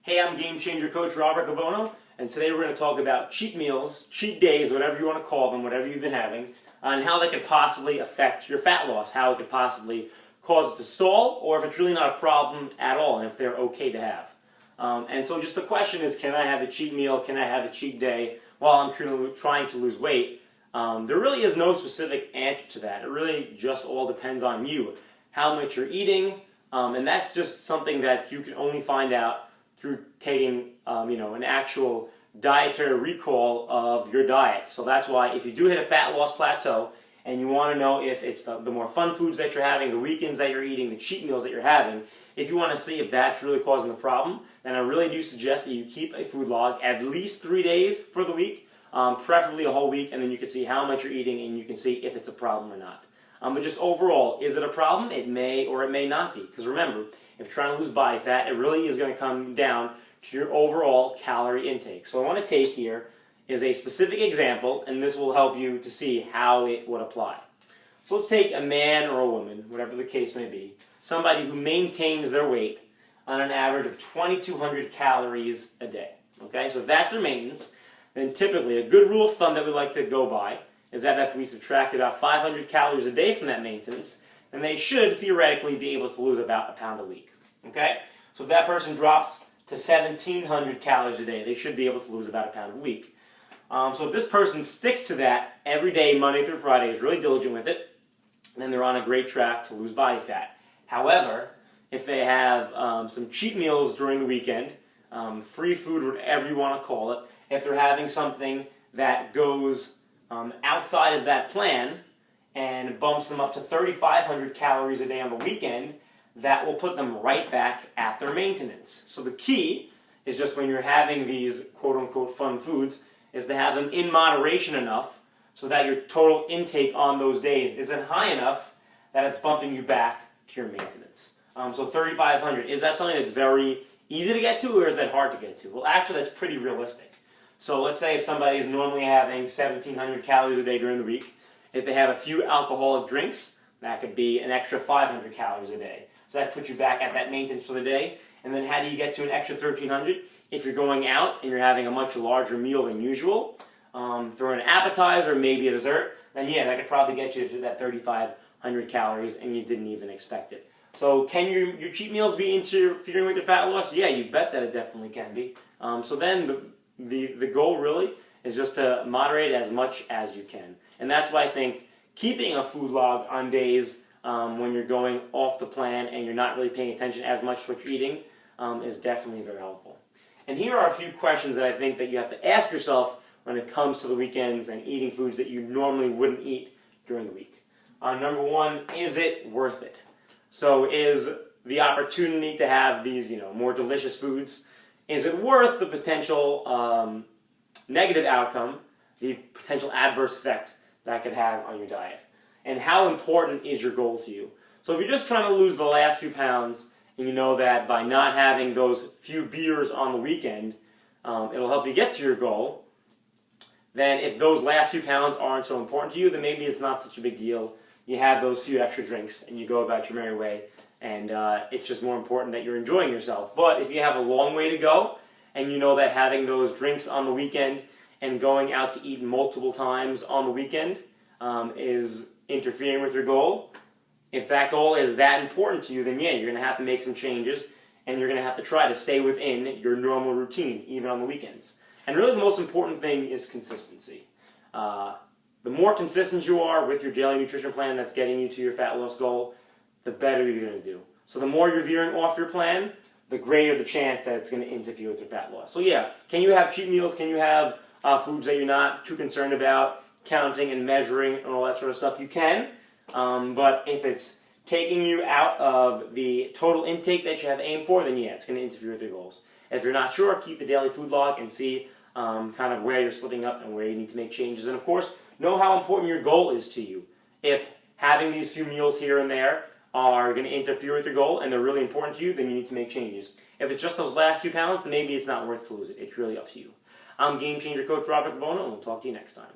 Hey, I'm Game Changer Coach Rob Riccobono, and today we're going to talk about cheat meals, cheat days, whatever you want to call them, whatever you've been having, and how they could possibly affect your fat loss, how it could possibly cause it to stall, or if it's really not a problem at all, and if they're okay to have. And so just the question is, can I have a cheat meal, can I have a cheat day while I'm trying to lose weight? There really is no specific answer to that. It really just all depends on you, how much you're eating, and that's just something that you can only find out through taking an actual dietary recall of your diet. So that's why if you do hit a fat loss plateau and you want to know if it's the more fun foods that you're having, the weekends that you're eating, the cheat meals that you're having, if you want to see if that's really causing the problem, then I really do suggest that you keep a food log at least 3 days for the week, preferably a whole week, and then you can see how much you're eating and you can see if it's a problem or not. But just overall, is it a problem? It may or it may not be. Because remember, if you're trying to lose body fat, it really is going to come down to your overall calorie intake. So I want to take here is a specific example, and this will help you to see how it would apply. So let's take a man or a woman, whatever the case may be, somebody who maintains their weight on an average of 2,200 calories a day. Okay, so if that's their maintenance, then typically a good rule of thumb that we like to go by is that if we subtract about 500 calories a day from that maintenance, then they should theoretically be able to lose about a pound a week. Okay? So if that person drops to 1,700 calories a day, they should be able to lose about a pound a week. So if this person sticks to that every day, Monday through Friday, is really diligent with it, then they're on a great track to lose body fat. However, if they have some cheat meals during the weekend, free food, whatever you want to call it, if they're having something that goes outside of that plan and bumps them up to 3,500 calories a day on the weekend, that will put them right back at their maintenance. So the key is just when you're having these quote-unquote fun foods is to have them in moderation enough so that your total intake on those days isn't high enough that it's bumping you back to your maintenance. So 3,500, is that something that's very easy to get to or is that hard to get to? Well, actually that's pretty realistic. So let's say if somebody is normally having 1,700 calories a day during the week, if they have a few alcoholic drinks, that could be an extra 500 calories a day. So that puts you back at that maintenance for the day. And then how do you get to an extra 1,300? If you're going out and you're having a much larger meal than usual, throw an appetizer, maybe a dessert, then yeah, that could probably get you to that 3,500 calories and you didn't even expect it. So can your cheat meals be interfering with your fat loss? Yeah, you bet that it definitely can be. So then the goal really is just to moderate as much as you can. And that's why I think keeping a food log on days when you're going off the plan and you're not really paying attention as much to what you're eating is definitely very helpful. And here are a few questions that I think that you have to ask yourself when it comes to the weekends and eating foods that you normally wouldn't eat during the week. Number one, is it worth it? So is the opportunity to have these more delicious foods, is it worth the potential negative outcome, the potential adverse effect that could have on your diet? And how important is your goal to you? So if you're just trying to lose the last few pounds, and you know that by not having those few beers on the weekend, it'll help you get to your goal, then if those last few pounds aren't so important to you, then maybe it's not such a big deal. You have those few extra drinks, and you go about your merry way, and it's just more important that you're enjoying yourself. But if you have a long way to go, and you know that having those drinks on the weekend and going out to eat multiple times on the weekend is interfering with your goal, if that goal is that important to you, then yeah, you're going to have to make some changes, and you're going to have to try to stay within your normal routine, even on the weekends. And really the most important thing is consistency. The more consistent you are with your daily nutrition plan that's getting you to your fat loss goal, the better you're going to do. So the more you're veering off your plan, the greater the chance that it's going to interfere with your fat loss. So yeah, can you have cheat meals? Can you have foods that you're not too concerned about counting and measuring and all that sort of stuff? You can, but if it's taking you out of the total intake that you have aimed for, then yeah, it's going to interfere with your goals. If you're not sure, keep the daily food log and see kind of where you're slipping up and where you need to make changes. And of course, know how important your goal is to you. If having these few meals here and there are going to interfere with your goal and they're really important to you, then you need to make changes. If it's just those last few pounds, then maybe it's not worth to lose it. It's really up to you. I'm Game Changer Coach Rob Riccobono, and we'll talk to you next time.